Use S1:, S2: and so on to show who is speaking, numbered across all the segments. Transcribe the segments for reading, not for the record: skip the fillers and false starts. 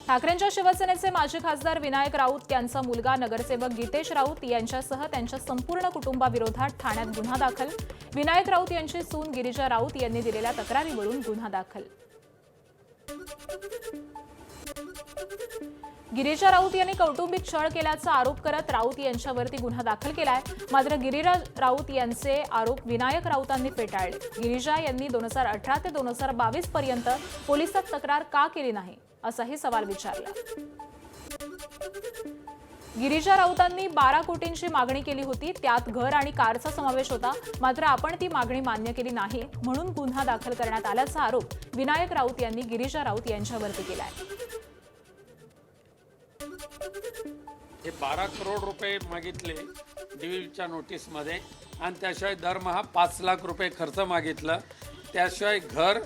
S1: ठाकरेंच्या शिवसेनेचे माजी खासदार विनायक राऊत यांचा मुलगा नगरसेवक गीतेश राऊत यांच्यासह त्यांच्या संपूर्ण कुटुंबाविरोधात ठाण्यात गुन्हा दाखल। विनायक राऊत यांची सून गिरिजा राऊत यांनी दिलेल्या तक्रारीवरून गुन्हा दाखल। गिरिजा राऊत यांनी कौटुंबिक छळ केल्याचा आरोप करत राऊत यांच्यावरती गुन्हा दाखल केलाय। मात्र गिरिजा राऊत यांचे आरोप विनायक राऊतांनी फेटाळले। गिरिजा यांनी 2018 ते 2022 पर्यंत पोलिसात तक्रार का केली नाही असाही सवाल विचारला। गिरिजा राऊतांनी 12 कोटींची मागणी केली होती, त्यात घर आणि कारचा समावेश होता। मात्र आपण ती मागणी मान्य केली नाही म्हणून गुन्हा दाखल करण्यात आल्याचा आरोप विनायक राऊत यांनी गिरिजा राऊत यांच्यावरती केलाय।
S2: हे 12 करोड रुपये मागितले डीव्हीच्या नोटीसमध्ये आणि त्याशिवाय दरमहा 5 लाख रुपये खर्च मागितला। त्याशिवाय घर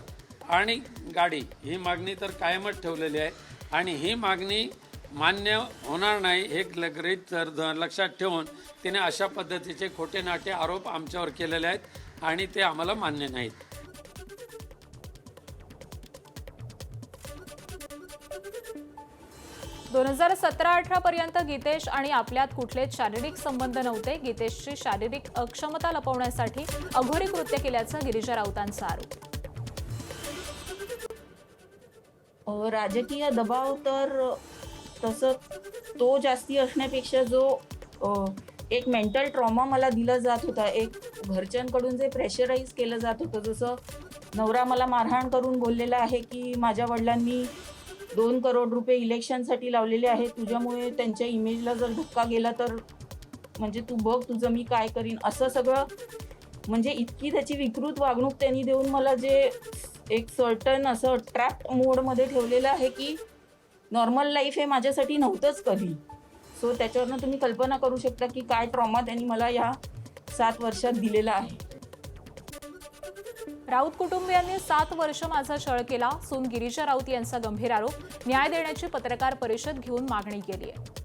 S2: आणि गाडी ही मागणी तर कायमच ठेवलेली आहे आणि ही मागणी मान्य होणार नाही हे गृहीत लक्षात ठेवून तिने अशा पद्धतीचे खोटे नाटे आरोप आमच्यावर केलेले आहेत आणि ते आम्हाला मान्य नाहीत।
S1: 2017-18 पर्यंत गीतेश आणि आपल्यात कुठलेच शारीरिक संबंध नव्हते। गीतेशची शारीरिक अक्षमता लपवण्यासाठी अघोरी कृत्य केल्याचा गिरिजा राऊतांचा आरोप।
S3: राजकीय दबाव तर तसं तो जास्ती असण्यापेक्षा जो एक मेंटल ट्रॉमा मला दिला जात होता, एक घरच्यांकडून जे प्रेशराईज केलं जात होतं, जसं नवरा मला मारहाण करून बोललेला आहे की माझ्या वडिलांनी 2 करोड रुपये इलेक्शनसाठी लावलेले आहे, तुझ्यामुळे त्यांच्या इमेजला जर धक्का गेला तर म्हणजे तू बघ तुझं मी काय करीन, असं सगळं म्हणजे इतकी त्याची विकृत वागणूक त्यांनी देऊन मला जे एक सर्टन असं ट्रॅप मोडमध्ये ठेवलेलं आहे की नॉर्मल लाईफ हे माझ्यासाठी नव्हतंच कधी। सो त्याच्यावरनं तुम्ही कल्पना करू शकता की काय ट्रॉमा त्यांनी मला या 7 वर्षात दिलेला आहे।
S1: राऊत कुटुंबियांनी 7 वर्ष माझा छळ केला, सून गिरिजा राऊत यांचा गंभीर आरोप। न्याय देण्याची पत्रकार परिषद घेऊन मागणी केली आहे।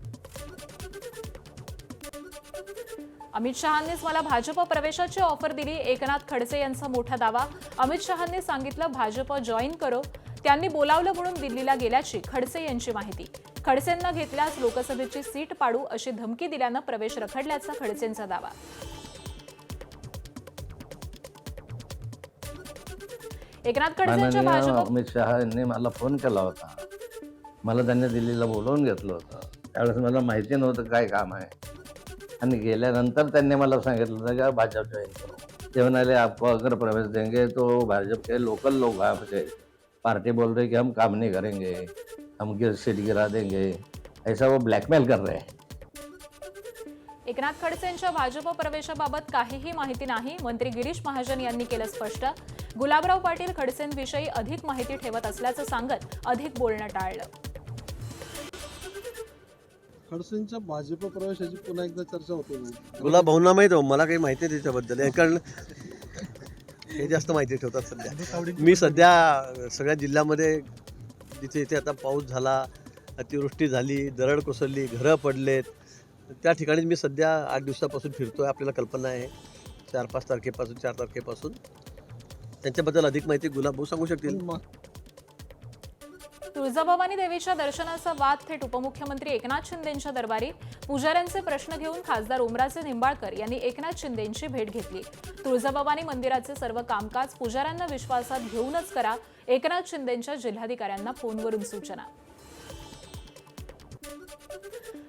S1: अमित शहांनीच मला भाजप प्रवेशाची ऑफर दिली, एकनाथ खडसे यांचा मोठा दावा। अमित शहांनी सांगितलं भाजप जॉईन करो, त्यांनी बोलावलं म्हणून दिल्लीला गेल्याची खडसे यांची माहिती। खडसेंना घेतल्यास लोकसभेची सीट पाडू अशी धमकी दिल्यानं प्रवेश रखडल्याचा खडसेंचा दावा। एकनाथ खडसेंच्या भाजप
S4: अमित शहा यांनी मला फोन केला होता, मला त्यांनी दिल्लीला बोलवून घेतलं होतं। त्यावेळेस मला माहिती नव्हतं काय काम आहे आणि गेल्यानंतर त्यांनी मला सांगितलं होतं की भाजप जॉईन करो। ते म्हणाले आपको अगर प्रवेश देंगे तो भाजप के लोकल लोग आपके पार्टी बोल रहे कि हम काम नहीं करेंगे, हम सीट गिरा देंगे, ऐसा वो ब्लॅकमेल कर रहे हैं।
S1: एकनाथ खडसेंच्या भाजप प्रवेशाबाबत काहीही माहिती नाही, मंत्री गिरीश महाजन यांनी केलं स्पष्ट। गुलाबराव पाटील खडसेंविषयी अधिक माहिती ठेवत असल्याचं सांगत अधिक बोलणं टाळलं।
S5: खडसेंच्या भाजप प्रवेशाची पुन्हा एकदा चर्चा होते।
S6: गुलाब भाऊंना माहित हो, मला काही माहिती नाही त्याच्याबद्दल, कारण हे जास्त माहिती ठेवतात सध्या। मी सध्या सगळ्या जिल्ह्यामध्ये जिथे इथे आता पाऊस झाला, अतिवृष्टी झाली, दरड कोसळली, घरं पडलेत, त्या ठिकाणी मी सध्या 8 दिवसापासून फिरतोय। आपल्याला कल्पना आहे 4-5 तारखेपासून 4 तारखेपासून त्यांच्याबद्दल अधिक माहिती गुलाब भाऊ सांगू शकतील।
S1: तुळजाभवानी देवीच्या दर्शनाचा वाद थेट उपमुख्यमंत्री एकनाथ शिंदेंच्या दरबारी। पुजाऱ्यांचे प्रश्न घेऊन खासदार ओमराजे निंबाळकर यांनी एकनाथ शिंदेंची भेट घेतली। तुळजाभवानी मंदिराचे सर्व कामकाज पुजाऱ्यांना विश्वासात घेऊनच करा, एकनाथ शिंदेंच्या जिल्हाधिकाऱ्यांना फोनवरून सूचना।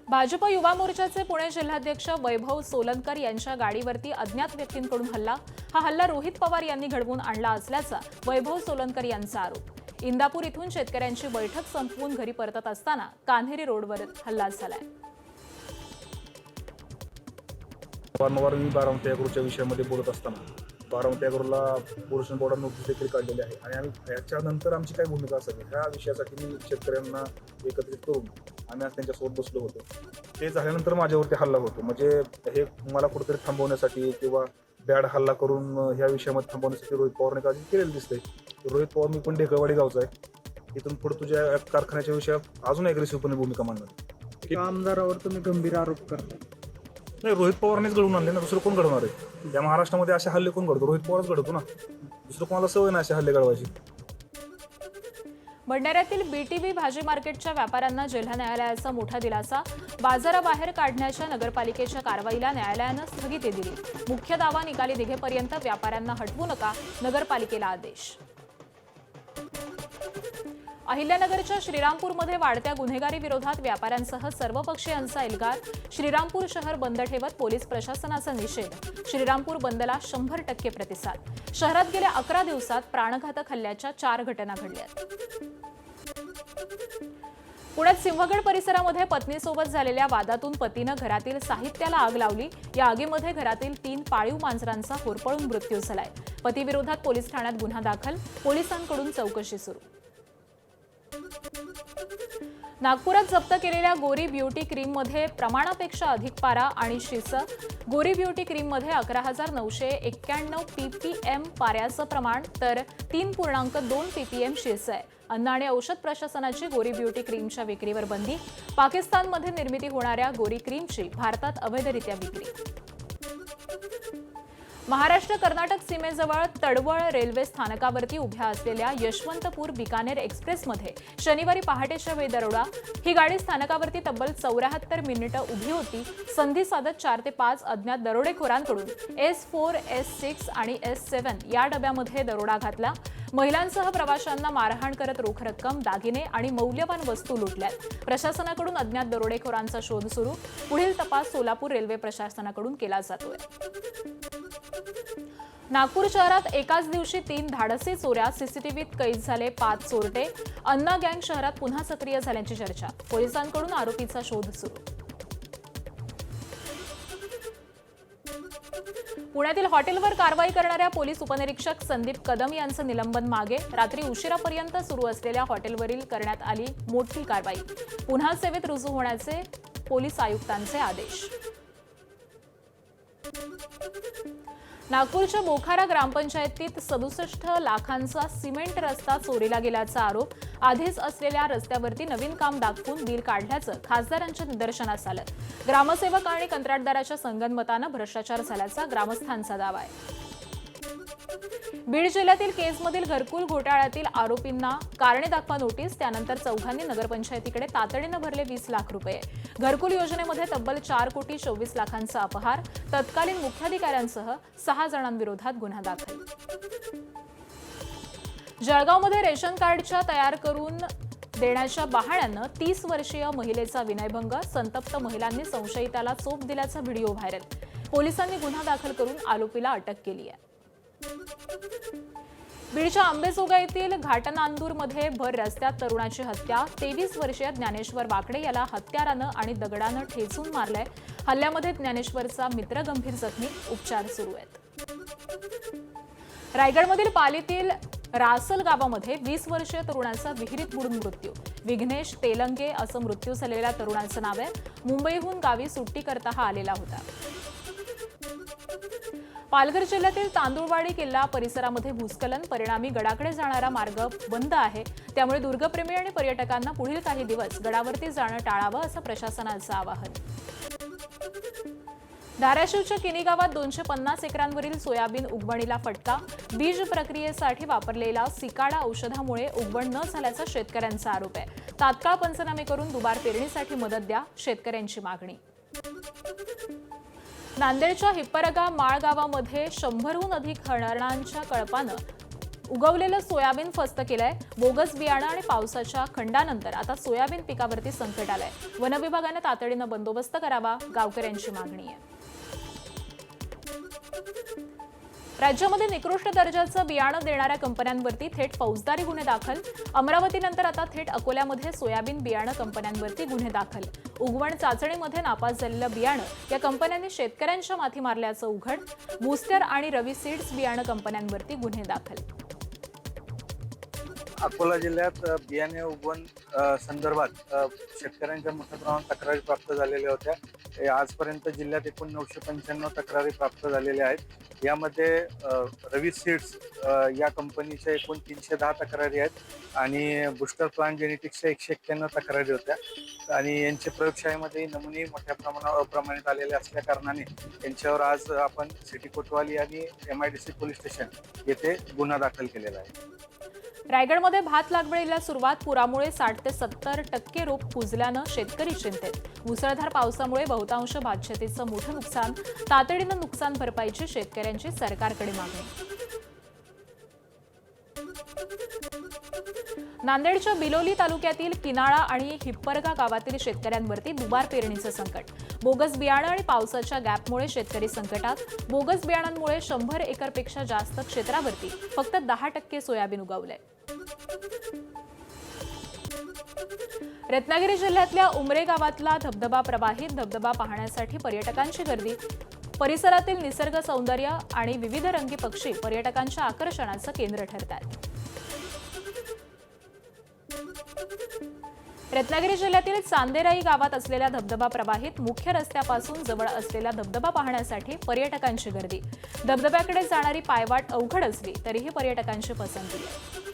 S1: भाजप युवा मोर्चाचे पुणे जिल्हाध्यक्ष वैभव सोलनकर यांच्या गाडीवरती अज्ञात व्यक्तींकडून हल्ला। हा हल्ला रोहित पवार यांनी घडवून आणला असल्याचा वैभव सोलनकर यांचा आरोप। इंदापूर इथून शेतकऱ्यांची बैठक संपवून घरी परतत असताना कान्हेरी रोडवर हल्ला झालाय।
S7: वारंवार मी बारामती अॅग्रोच्या विषयामध्ये बोलत असताना बारामती अॅग्रोला पोल्युशन बोर्डाने नोटीस देखील काढलेली आहे आणि आम्ही याच्यानंतर आमची काय भूमिका असेल ह्या विषयासाठी मी शेतकऱ्यांना एकत्रित करून आम्ही आज त्यांच्यासोबत बसलो होतो। ते झाल्यानंतर माझ्यावरती हल्ला होतो, म्हणजे हे मला कुठेतरी थांबवण्यासाठी किंवा बॅड हल्ला करून ह्या विषयामध्ये थांबवण्यासाठी रोहित पवारने काळजी केलेलं दिसतंय। रोहित पवार मी पण ढेकळवाडी गावचा आहे, इथून पुढे तुझ्या कारखान्याच्या विषयात अजून अग्रेसिव्हपणे भूमिका मांडणार।
S5: आमदारावर तुम्ही गंभीर आरोप करता।
S7: नाही, रोहित पवारनेच घडवून आणले ना, दुसरं कोण घडवणार आहे? या महाराष्ट्रामध्ये असे हल्ले कोण घडतो? रोहित पवारच घडवतो ना, दुसरं कोणाला सवय नाही असे हल्ले घडवायची।
S1: भंडाऱ्यातील बीटीव्ही भाजी मार्केटच्या व्यापाऱ्यांना जिल्हा न्यायालयाचा मोठा दिलासा. बाजाराबाहेर काढण्याच्या नगरपालिकेच्या कारवाईला न्यायालयानं स्थगिती दिली. मुख्य दावा निकाली निघेपर्यंत व्यापाऱ्यांना हटवू नका, नगरपालिकेला आदेश. अहिल्यानगरच्या श्रीरामपूरमध्ये वाढत्या गुन्हेगारी विरोधात व्यापाऱ्यांसह सर्वपक्षीयांचा एल्गार. श्रीरामपूर शहर बंद ठेवत पोलीस प्रशासनाचा निषेध. श्रीरामपूर बंदला 100% प्रतिसाद. शहरात गेल्या 11 दिवसात प्राणघातक हल्ल्याच्या 4 घटना घडल्यात. पुण्यात सिंहगड परिसरामध्ये पत्नीसोबत झालेल्या वादातून पतीनं घरातील साहित्याला आग लावली. या आगीमध्ये घरातील 3 पाळीव मांजरांचा होरपळून मृत्यू झालाय. पतीविरोधात पोलीस ठाण्यात गुन्हा दाखल. पोलिसांकडून चौकशी सुरू. नागपुरात जप्त केलेल्या गोरी ब्युटी क्रीममध्ये प्रमाणापेक्षा अधिक पारा आणि शिस. गोरी ब्युटी क्रीममध्ये 11,991 ppm पाऱ्याचं प्रमाण तर 3.2 ppm शिस आहे. अन्न आणि औषध प्रशासनाची गोरी ब्युटी क्रीमच्या विक्रीवर बंदी. पाकिस्तानमध्ये निर्मिती होणाऱ्या गोरी क्रीमची भारतात अवैधरित्या विक्री. महाराष्ट्र कर्नाटक सीमेजवळ तडवळ रेल्वे स्थानकावरती उभ्या असलेल्या यशवंतपूर बिकानेर एक्सप्रेसमध्ये शनिवारी पहाटेच्या वेळी दरोडा. ही गाडी स्थानकावरती तब्बल 74 मिनिटं उभी होती. संधी साधत 4 ते 5 अज्ञात दरोडेखोरांकडून S4, S6 आणि S7 या डब्यामध्ये दरोडा घातला. महिलांसह प्रवाशांना मारहाण करत रोख रक्कम, दागिने आणि मौल्यवान वस्तू लुटल्यात. प्रशासनाकडून अज्ञात दरोडेखोरांचा शोध सुरू. पुढील तपास सोलापूर रेल्वे प्रशासनाकडून केला जातोय. नागपूर शहरात एकाच दिवशी 3 धाडसी चोऱ्या. सीसीटीव्हीत कैद झाले 5 चोरटे. अन्ना गँग शहरात पुन्हा सक्रिय झाल्याची चर्चा. पोलिसांकडून आरोपीचा शोध सुरू. पुण्यातील हॉटेलवर कारवाई करणाऱ्या पोलीस उपनिरीक्षक संदीप कदम यांचं निलंबन मागे. रात्री उशिरापर्यंत सुरू असलेल्या हॉटेलवरील करण्यात आली मोठी कारवाई. पुन्हा सेवेत रुजू होण्याचे पोलीस आयुक्तांचे आदेश. नागपूरच्या बोखारा ग्रामपंचायतीत 67 लाखांचा सिमेंट रस्ता चोरीला गेल्याचा आरोप. आधीच असलेल्या रस्त्यावरती नवीन काम दाखवून बिल काढल्याचं खासदारांच्या निदर्शनास आलं. ग्रामसेवक आणि कंत्राटदाराच्या संगनमतानं भ्रष्टाचार झाल्याचा ग्रामस्थांचा दावा आहे. बीड जिल्ह्यातील केजमधील घरकुल घोटाळ्यातील आरोपींना कारणे दाखवा नोटीस. त्यानंतर चौघांनी नगरपंचायतीकडे तातडीनं भरले 20 लाख रुपये. घरकुल योजनेमध्ये तब्बल 4,40,26,00,000चा अपहार. तत्कालीन मुख्याधिकाऱ्यांसह 6 जणांविरोधात गुन्हा दाखल. जळगावमध्ये रेशन कार्डच्या तयार करून देण्याच्या बहाण्यानं 30 वर्षीय महिलेचा विनयभंग. संतप्त महिलांनी संशयिताला चोप दिल्याचा व्हिडिओ व्हायरल. पोलिसांनी गुन्हा दाखल करून आरोपीला अटक केली आहे. बीडच्या आंबेजोगाईतील घाटनांदूरमध्ये भर रस्त्यात तरुणाची हत्या. 23 वर्षीय ज्ञानेश्वर वाकडे याला हत्यारानं आणि दगडानं ठेचून मारलंय. हल्ल्यामध्ये ज्ञानेश्वरचा मित्र गंभीर जखमी. उपचार सुरू आहेत. रायगडमधील पालीतील रासल गावामध्ये 20 वर्षीय तरुणाचा विहिरीत बुडून मृत्यू. विघ्नेश तेलंगे असं मृत्यू झालेल्या तरुणाचं नाव आहे. मुंबईहून गावी सुट्टी करता हा आलेला होता. पालघर जिल्ह्यातील तांदुळवाडी किल्ला परिसरामध्ये भूस्खलन. परिणामी गडाकडे जाणारा मार्ग बंद आहे. त्यामुळे दुर्गप्रेमी आणि पर्यटकांना पुढील काही दिवस गडावरती जाणं टाळावं असं प्रशासनाचं आवाहन. धाराशिवच्या किनी गावात 250 एकरांवरील सोयाबीन उगवणीला फटका. बीज प्रक्रियेसाठी वापरलेला सिकाडा औषधामुळे उगवण न झाल्याचा शेतकऱ्यांचा आरोप आहे. तात्काळ पंचनामे करून दुबार पेरणीसाठी मदत द्या, शेतकऱ्यांची मागणी. नांदेडच्या हिप्परगा माळ गावामध्ये 100हून अधिक हरणांच्या कळपानं उगवलेलं सोयाबीन फस्त केलंय. बोगस बियाणं आणि पावसाच्या खंडानंतर आता सोयाबीन पिकावरती संकट आलंय. वनविभागानं तातडीनं बंदोबस्त करावा, गावकऱ्यांची मागणी आहे. राज्यामध्ये निकृष्ट दर्जाचं बियाणं देणाऱ्या कंपन्यांवरती थेट फौजदारी गुन्हे दाखल. अमरावतीनंतर आता थेट अकोल्यामध्ये सोयाबीन बियाणं कंपन्यांवरती गुन्हे दाखल. उगवण चाचणीमध्ये नापास झालेलं बियाणं या कंपन्यांनी शेतकऱ्यांच्या माथी मारल्याचं उघड. बूस्टर आणि रवी सीड्स बियाणं कंपन्यांवरती गुन्हे दाखल.
S8: अकोला जिल्ह्यात बियाणे उगवण संदर्भात शेतकऱ्यांच्या मोठ्या प्रमाणात तक्रारी प्राप्त झालेल्या होत्या. आजपर्यंत जिल्ह्यात एकूण 995 तक्रारी प्राप्त झालेल्या आहेत. यामध्ये रवी सीड्स या कंपनीच्या एकूण 310 तक्रारी आहेत आणि बूस्टर प्लांट जेनेटिक्सच्या 191 तक्रारी होत्या. आणि यांच्या प्रयोगशाळेमध्ये नमुने मोठ्या प्रमाणावर अप्रमाणित आलेले असल्या कारणाने यांच्यावर आज आपण सिटी कोतवाली आणि MIDC पोलीस स्टेशन येथे गुन्हा दाखल केलेला आहे.
S1: रायगडमध्ये भात लागवडीला सुरुवात, पुरामुळे 60 ते 70% रोप कुजल्यानं शेतकरी चिंतेत. मुसळधार पावसामुळे बहुतांश भातशेतीचं मोठं नुकसान, तातडीनं नुकसान भरपाईची शेतकऱ्यांची सरकारकडे मागणी. नांदेडच्या बिलोली तालुक्यातील किनाळा आणि हिप्परगा गावातील शेतकऱ्यांवरती दुबार पेरणीचं संकट. बोगस बियाणं आणि पावसाच्या गॅपमुळे शेतकरी संकटात. बोगस बियाणांमुळे 100 एकरपेक्षा जास्त क्षेत्रावरती फक्त 10% सोयाबीन उगवलंय. रत्नागिरी जिल्ह्यातल्या उमरे गावातला धबधबा प्रवाहित. धबधबा पाहण्यासाठी पर्यटकांची गर्दी. परिसरातील निसर्ग सौंदर्य आणि विविध रंगी पक्षी पर्यटकांच्या आकर्षणाचं केंद्र ठरतात. रत्नागिरी जिल्ह्यातील चांदेराई गावात असलेल्या धबधबा प्रवाहित. मुख्य रस्त्यापासून जवळ असलेला धबधबा पाहण्यासाठी पर्यटकांची गर्दी. धबधब्याकडे जाणारी पायवाट अवघड असली तरीही पर्यटकांची पसंती आहे.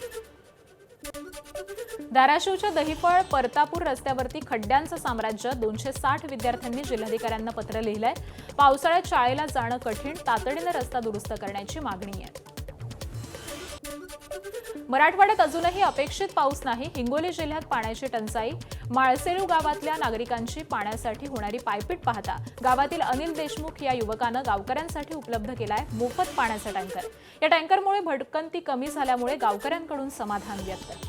S1: धाराशिवच्या दहिफळ परतापूर रस्त्यावरती खड्ड्यांचं साम्राज्य. 260 विद्यार्थ्यांनी जिल्हाधिकाऱ्यांना पत्र लिहिलंय. पावसाळ्यात शाळेला जाणं कठीण, तातडीनं रस्ता दुरुस्त करण्याची मागणी आहे. मराठवाड्यात अजूनही अपेक्षित पाऊस नाही. हिंगोली जिल्ह्यात पाण्याची टंचाई. माळसेलू गावातल्या नागरिकांची पाण्यासाठी होणारी पायपीट पाहता गावातील अनिल देशमुख या युवकानं गावकऱ्यांसाठी उपलब्ध केलाय मोफत पाण्याचा टँकर. या टँकरमुळे भटकंती कमी झाल्यामुळे गावकऱ्यांकडून समाधान व्यक्त.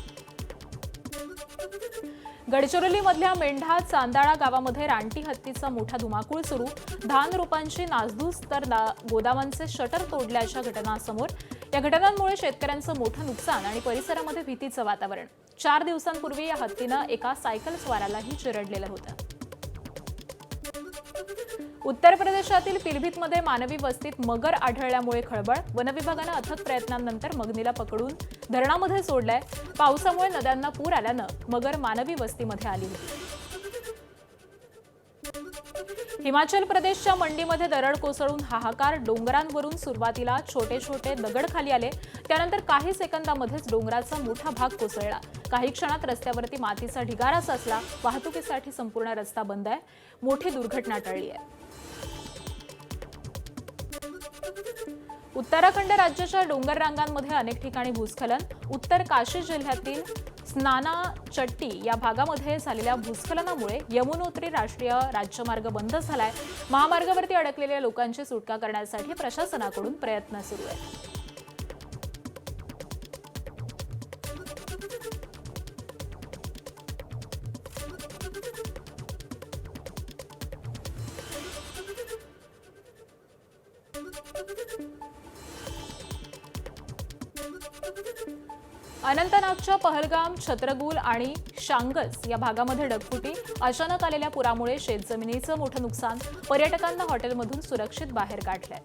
S1: गडचिरोलीमधल्या मेंढा चांदाळा गावामध्ये रानटी हत्तीचा मोठा धुमाकूळ सुरू. धान रोपांची नासधूस तर गोदामांचे शटर तोडल्याच्या घटना समोर. या घटनांमुळे शेतकऱ्यांचं मोठं नुकसान आणि परिसरामध्ये भीतीचं वातावरण. 4 दिवसांपूर्वी या हत्तीनं एका सायकल स्वारालाही चिरडलेलं होतं. उत्तर प्रदेशातील पिलभीतमध्ये मानवी वस्तीत मगर आढळल्यामुळे खळबळ. वनविभागानं अथक प्रयत्नांनंतर मगरीला पकडून धरणामध्ये सोडलंय. पावसामुळे नद्यांना पूर आल्यानं मगर मानवी वस्तीमध्ये आली होती. हिमाचल प्रदेशच्या मंडीमध्ये दरड कोसळून हाहाकार. डोंगरांवरून सुरुवातीला छोटे छोटे दगड खाली आले, त्यानंतर काही सेकंदामध्येच डोंगराचा मोठा भाग कोसळला. काही क्षणात रस्त्यावरती मातीचा ढिगारा साचला. वाहतुकीसाठी संपूर्ण रस्ता बंद आहे. मोठी दुर्घटना टळली आहे. उत्तराखंड राज्याच्या डोंगर रांगांमध्ये अनेक ठिकाणी भूस्खलन. उत्तर काशी जिल्ह्यातील स्नाना चट्टी या भागामध्ये झालेल्या भूस्खलनामुळे यमुनोत्री राष्ट्रीय राज्यमार्ग बंद झालाय. महामार्गावरती अडकलेल्या लोकांची सुटका करण्यासाठी प्रशासनाकडून प्रयत्न सुरू आहेत. अनंतनागच्या पहलगाम, छत्रगुल आणि शांगस या भागामध्ये ढगफुटी. अचानक आलेल्या पुरामुळे शेतजमिनीचं मोठं नुकसान. पर्यटकांना हॉटेलमधून सुरक्षित बाहेर काढलंय.